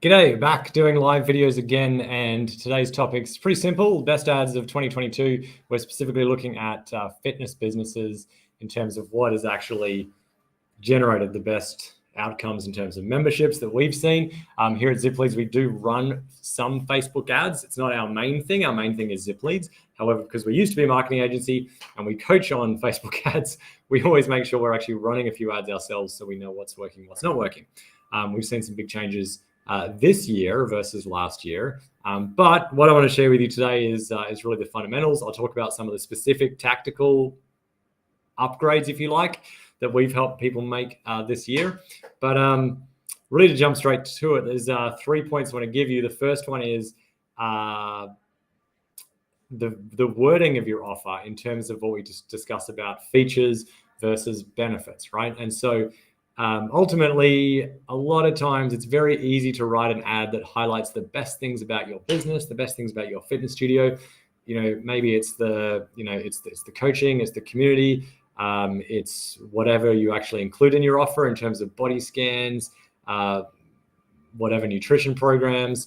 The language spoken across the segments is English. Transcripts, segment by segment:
G'day, back doing live videos again, and today's topic's pretty simple. Best ads of 2022. We're specifically looking at fitness businesses in terms of what has actually generated the best outcomes in terms of memberships that we've seen. Here at Zip Leads, we do run some Facebook ads. It's not our main thing. Our main thing is Zip Leads. However, because we used to be a marketing agency and we coach on Facebook ads, we always make sure we're actually running a few ads ourselves so we know what's working, what's not working. We've seen some big changes this year versus last year. But what I want to share with you today is really the fundamentals. I'll talk about some of the specific tactical upgrades, if you like, that we've helped people make this year. But really to jump straight to it, there's 3 points I want to give you. The first one is the wording of your offer in terms of what we just discussed about features versus benefits, right? And so ultimately, a lot of times it's very easy to write an ad that highlights the best things about your business, the best things about your fitness studio. You know, maybe it's the coaching, it's the community, it's whatever you actually include in your offer in terms of body scans, whatever nutrition programs.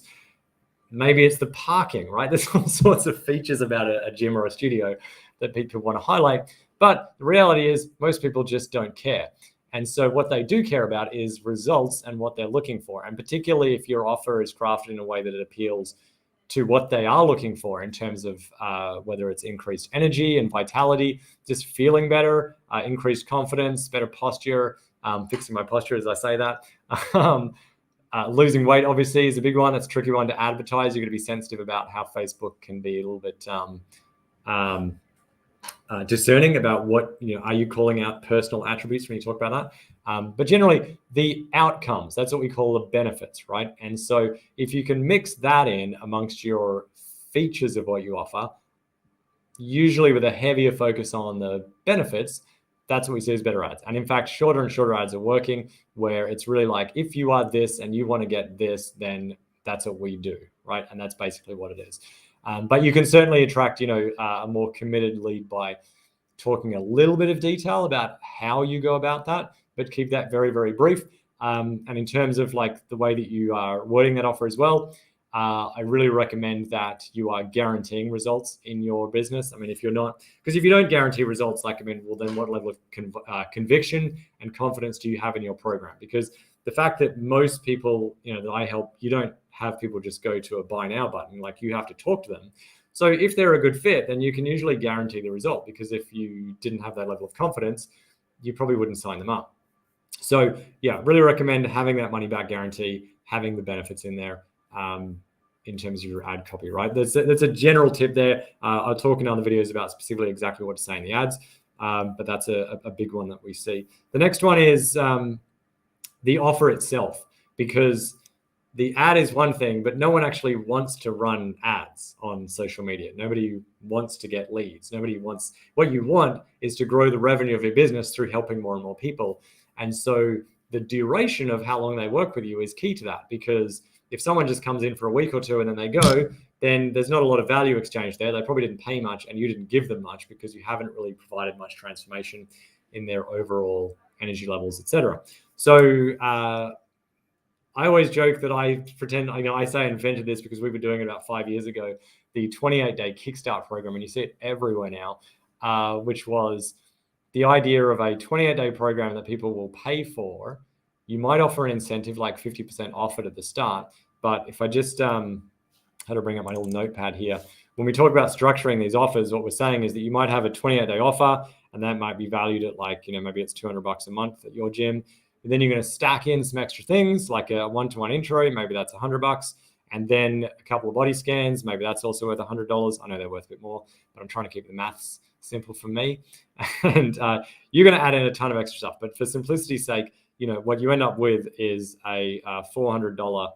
Maybe it's the parking, right? There's all sorts of features about a gym or a studio that people want to highlight. But the reality is most people just don't care. And so what they do care about is results and what they're looking for. And particularly if your offer is crafted in a way that it appeals to what they are looking for in terms of whether it's increased energy and vitality, just feeling better, increased confidence, better posture, fixing my posture as I say that. Losing weight obviously is a big one. That's a tricky one to advertise. You're going to be sensitive about how Facebook can be a little bit discerning about what, are you calling out personal attributes when you talk about that? But generally the outcomes, that's what we call the benefits, right? And so if you can mix that in amongst your features of what you offer, usually with a heavier focus on the benefits, that's what we see as better ads. And in fact, shorter and shorter ads are working, where it's really like, if you are this and you want to get this, then that's what we do, right? And that's basically what it is. But you can certainly attract, a more committed lead by talking a little bit of detail about how you go about that, but keep that very, very brief. And in terms of like the way that you are wording that offer as well, I really recommend that you are guaranteeing results in your business. I mean, if you're not, because if you don't guarantee results, well, then what level of conviction and confidence do you have in your program? Because the fact that most people, that I help, you don't have people just go to a buy now button. Like, you have to talk to them. So if they're a good fit, then you can usually guarantee the result, because if you didn't have that level of confidence, you probably wouldn't sign them up. So yeah, really recommend having that money back guarantee, having the benefits in there in terms of your ad copy, right? That's a general tip there. I'll talk in other videos about specifically exactly what to say in the ads, but that's a big one that we see. The next one is the offer itself, because the ad is one thing, but no one actually wants to run ads on social media. Nobody wants to get leads. What you want is to grow the revenue of your business through helping more and more people. And so the duration of how long they work with you is key to that, because if someone just comes in for a week or two and then they go, then there's not a lot of value exchange there. They probably didn't pay much and you didn't give them much, because you haven't really provided much transformation in their overall energy levels, etc. So I always joke that I pretend, I say I invented this because we were doing it about 5 years ago, the 28-day Kickstart program, and you see it everywhere now, which was the idea of a 28-day program that people will pay for. You might offer an incentive like 50% off it at the start, but if I just had to bring up my little notepad here, when we talk about structuring these offers, what we're saying is that you might have a 28-day offer, and that might be valued at like, maybe it's $200 a month at your gym. And then you're going to stack in some extra things like a one-to-one intro, maybe that's $100, and then a couple of body scans, maybe that's also worth $100. I know they're worth a bit more, but I'm trying to keep the maths simple for me. And you're going to add in a ton of extra stuff, but for simplicity's sake, what you end up with is a $400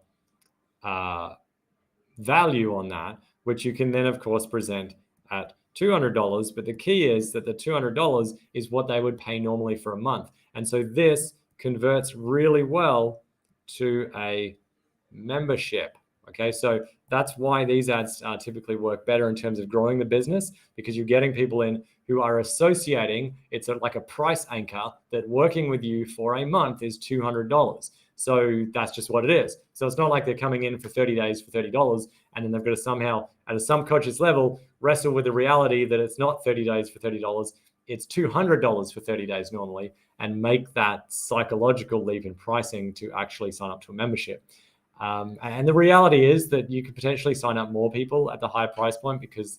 value on that, which you can then of course present at $200. But the key is that the $200 is what they would pay normally for a month. And so this converts really well to a membership, Okay, so that's why these ads typically work better in terms of growing the business, because you're getting people in who are associating. It's like a price anchor that working with you for a month is $200. So that's just what it is. So it's not like they're coming in for 30 days for $30 and then they've got to somehow, at a subconscious level, wrestle with the reality that it's not 30 days for $30. It's $200 for 30 days normally, and make that psychological leap in pricing to actually sign up to a membership. And the reality is that you could potentially sign up more people at the higher price point because,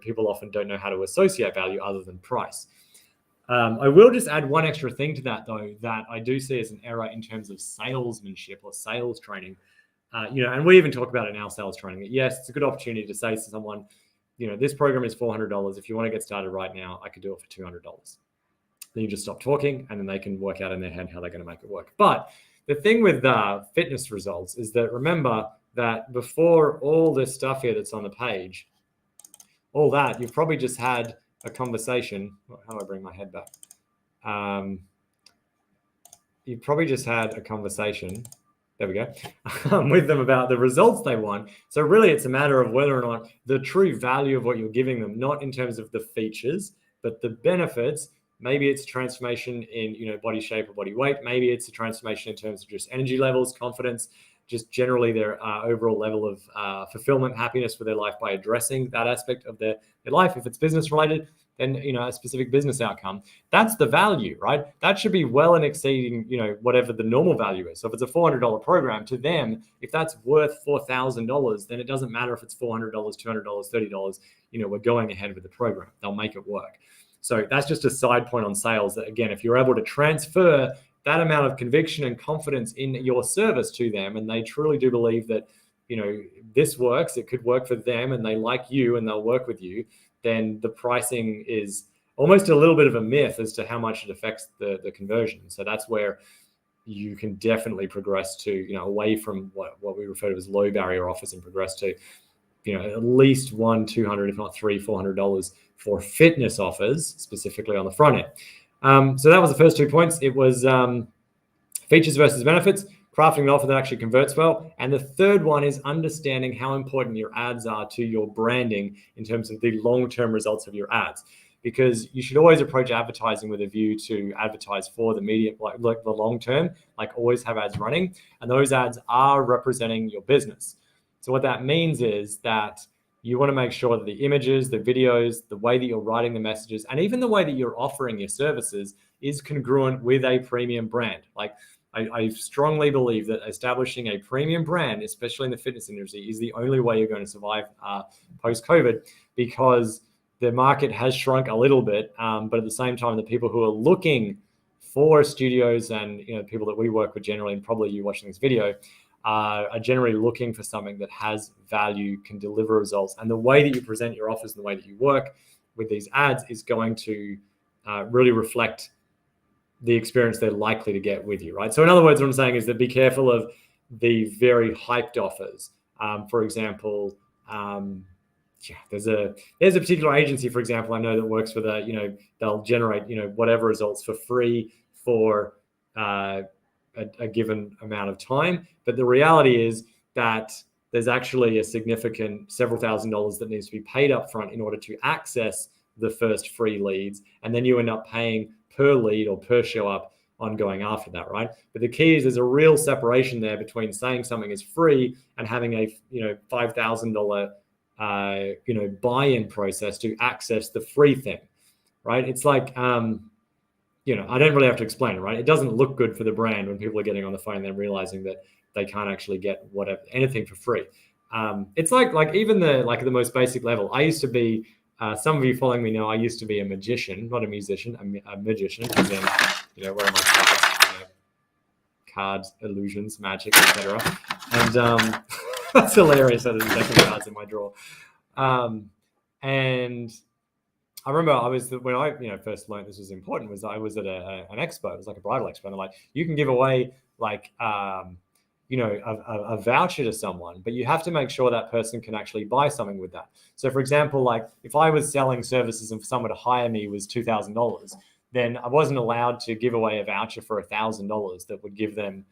people often don't know how to associate value other than price. I will just add one extra thing to that, though, that I do see as an error in terms of salesmanship or sales training. And we even talk about it in our sales training. Yes, it's a good opportunity to say to someone, this program is $400. If you want to get started right now, I could do it for $200. Then you just stop talking, and then they can work out in their head how they're going to make it work. But the thing with fitness results is that, remember that before all this stuff here that's on the page, all that, you've probably just had a conversation. How do I bring my head back? You probably just had a conversation. There we go. With them about the results they want. So really, it's a matter of whether or not the true value of what you're giving them, not in terms of the features, but the benefits. Maybe it's a transformation in body shape or body weight. Maybe it's a transformation in terms of just energy levels, confidence, just generally their overall level of fulfillment, happiness with their life by addressing that aspect of their life. If it's business related, then a specific business outcome. That's the value, right? That should be well and exceeding whatever the normal value is. So if it's a $400 program, to them, if that's worth $4,000, then it doesn't matter if it's $400, $200, $30. We're going ahead with the program. They'll make it work. So that's just a side point on sales, that again, if you're able to transfer that amount of conviction and confidence in your service to them, and they truly do believe that, this works, it could work for them, and they like you and they'll work with you, then the pricing is almost a little bit of a myth as to how much it affects the conversion. So that's where you can definitely progress to, away from what we refer to as low barrier offers, and progress to, at least $100, $200, if not $300, $400 for fitness offers, specifically on the front end. So that was the first 2 points. It was features versus benefits, crafting an offer that actually converts well. And the third one is understanding how important your ads are to your branding in terms of the long-term results of your ads. Because you should always approach advertising with a view to advertise for the medium, like the long term, like always have ads running. And those ads are representing your business. So what that means is that you want to make sure that the images, the videos, the way that you're writing the messages, and even the way that you're offering your services is congruent with a premium brand. Like I strongly believe that establishing a premium brand, especially in the fitness industry, is the only way you're going to survive post-COVID, because the market has shrunk a little bit, but at the same time, the people who are looking for studios and people that we work with generally, and probably you watching this video, are generally looking for something that has value, can deliver results. And the way that you present your offers and the way that you work with these ads is going to really reflect the experience they're likely to get with you, right? So in other words, what I'm saying is that be careful of the very hyped offers. For example, there's a particular agency, for example, I know that works with they'll generate, whatever results for free for a given amount of time. But the reality is that there's actually a significant several $1,000s that needs to be paid up front in order to access the first free leads. And then you end up paying per lead or per show up on going after that, right? But the key is there's a real separation there between saying something is free and having a $5,000 buy-in process to access the free thing, right? It's like I don't really have to explain it, right? It doesn't look good for the brand when people are getting on the phone and then realizing that they can't actually get anything for free. It's like even the most basic level. I used to be, some of you following me know, I used to be a magician, not a musician, a magician. And then, where are my cards? Cards, illusions, magic, etc. And that's hilarious. That there's definitely cards in my drawer. And I remember when I first learned this was important, was I was at an expo. It was like a bridal expo. And I'm like, you can give away a voucher to someone, but you have to make sure that person can actually buy something with that. So for example, like if I was selling services and for someone to hire me was $2,000, then I wasn't allowed to give away a voucher for $1,000 that would give them,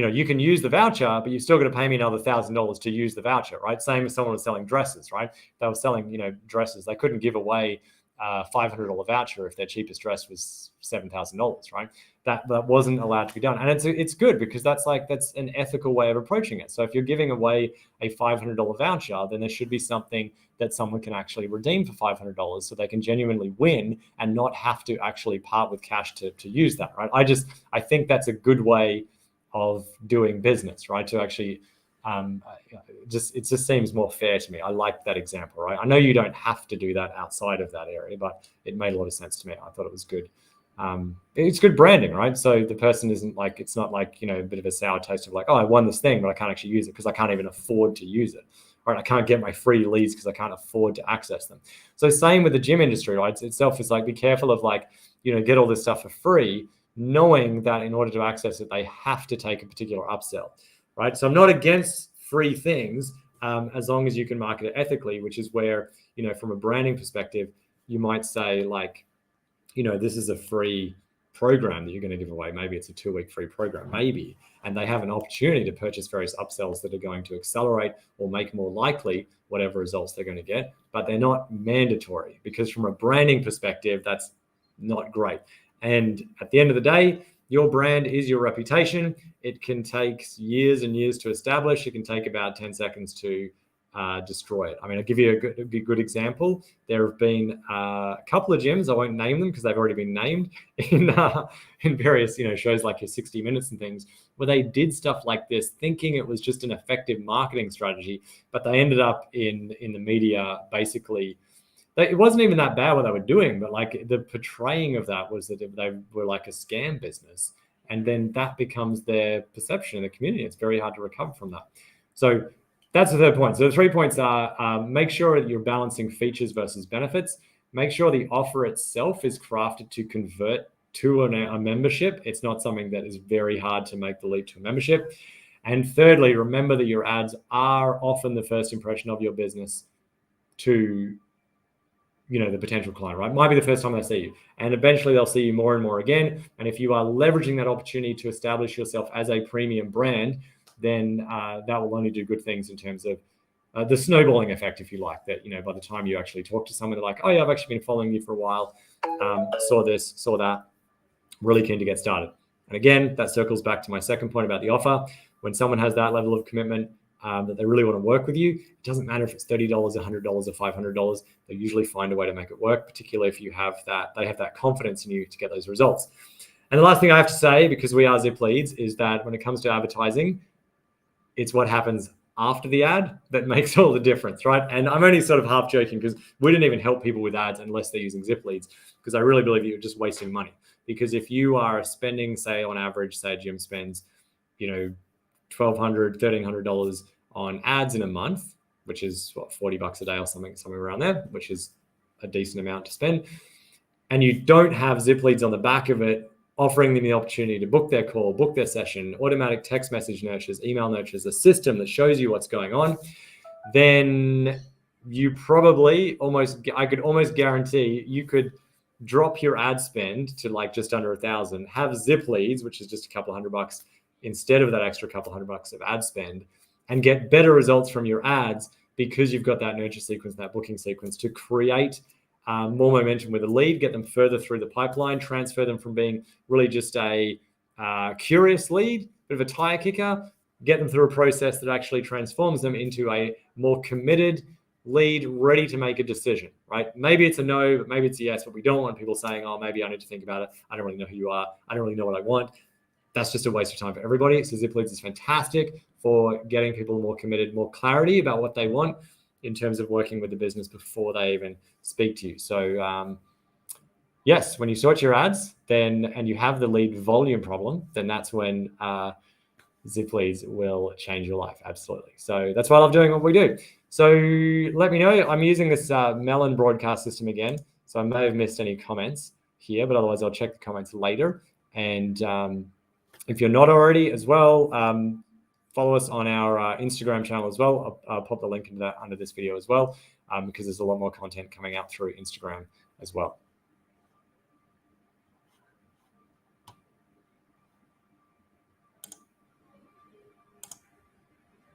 you can use the voucher, but you're still going to pay me another $1,000 to use the voucher, right? Same as someone was selling dresses, right? They were selling, dresses. They couldn't give away a $500 voucher if their cheapest dress was $7,000, right? That wasn't allowed to be done. And it's good because that's an ethical way of approaching it. So if you're giving away a $500 voucher, then there should be something that someone can actually redeem for $500 so they can genuinely win and not have to actually part with cash to use that, right? I think that's a good way of doing business, right? To actually, it just seems more fair to me. I like that example, right? I know you don't have to do that outside of that area, but it made a lot of sense to me. I thought it was good. It's good branding, right? So the person isn't like, it's not like, a bit of a sour taste of like, oh, I won this thing, but I can't actually use it because I can't even afford to use it. Right? I can't get my free leads because I can't afford to access them. So same with the gym industry, right? Itself is like, be careful of like, get all this stuff for free, knowing that in order to access it, they have to take a particular upsell, right? So I'm not against free things as long as you can market it ethically, which is where, from a branding perspective, you might say like, this is a free program that you're going to give away. Maybe it's a 2-week free program, maybe, and they have an opportunity to purchase various upsells that are going to accelerate or make more likely whatever results they're going to get, but they're not mandatory because from a branding perspective, that's not great. And at the end of the day, your brand is your reputation. It can take years and years to establish. It can take about 10 seconds to destroy it. I mean, I'll give you a good example. There have been a couple of gyms, I won't name them because they've already been named in various shows like your 60 Minutes and things, where they did stuff like this thinking it was just an effective marketing strategy, but they ended up in the media basically. It wasn't even that bad what they were doing, but like the portraying of that was that they were like a scam business. And then that becomes their perception in the community. It's very hard to recover from that. So that's the third point. So the 3 points are make sure that you're balancing features versus benefits. Make sure the offer itself is crafted to convert to a membership. It's not something that is very hard to make the leap to a membership. And thirdly, remember that your ads are often the first impression of your business to the potential client, right? Might be the first time they see you, and eventually they'll see you more and more again. And if you are leveraging that opportunity to establish yourself as a premium brand, then that will only do good things in terms of the snowballing effect, if you like, that, by the time you actually talk to someone, they're like, oh yeah, I've actually been following you for a while, saw this, saw that, really keen to get started. And again, that circles back to my second point about the offer. When someone has that level of commitment, that they really want to work with you, it doesn't matter if it's $30, $100, or $500. They usually find a way to make it work, particularly if they have that confidence in you to get those results. And the last thing I have to say, because we are Zip Leads, is that when it comes to advertising, it's what happens after the ad that makes all the difference, right? And I'm only sort of half joking because we didn't even help people with ads unless they're using Zip Leads, because I really believe you're just wasting money. Because if you are spending, say on average, say a gym spends, $1,200, $1,300 on ads in a month, which is what, $40 a day or something, somewhere around there, which is a decent amount to spend. And you don't have Zip Leads on the back of it, offering them the opportunity to book their call, book their session, automatic text message nurtures, email nurtures, a system that shows you what's going on, then you probably I could almost guarantee you could drop your ad spend to like just under $1,000, have Zip Leads, which is just a couple $100 instead of that extra couple $100 of ad spend, and get better results from your ads because you've got that nurture sequence, that booking sequence to create more momentum with a lead, get them further through the pipeline, transfer them from being really just a curious lead, bit of a tire kicker, get them through a process that actually transforms them into a more committed lead, ready to make a decision, right? Maybe it's a no, but maybe it's a yes, but we don't want people saying, oh, maybe I need to think about it. I don't really know who you are. I don't really know what I want. That's just a waste of time for everybody. So Zip Leads is fantastic for getting people more committed, more clarity about what they want in terms of working with the business before they even speak to you. So yes, when you sort your ads and you have the lead volume problem, then that's when Zip Leads will change your life. Absolutely. So that's why I love doing what we do. So let me know. I'm using this Melon broadcast system again. So I may have missed any comments here, but otherwise I'll check the comments later. And if you're not already as well, follow us on our Instagram channel as well. I'll pop the link into that under this video as well, because there's a lot more content coming out through Instagram as well.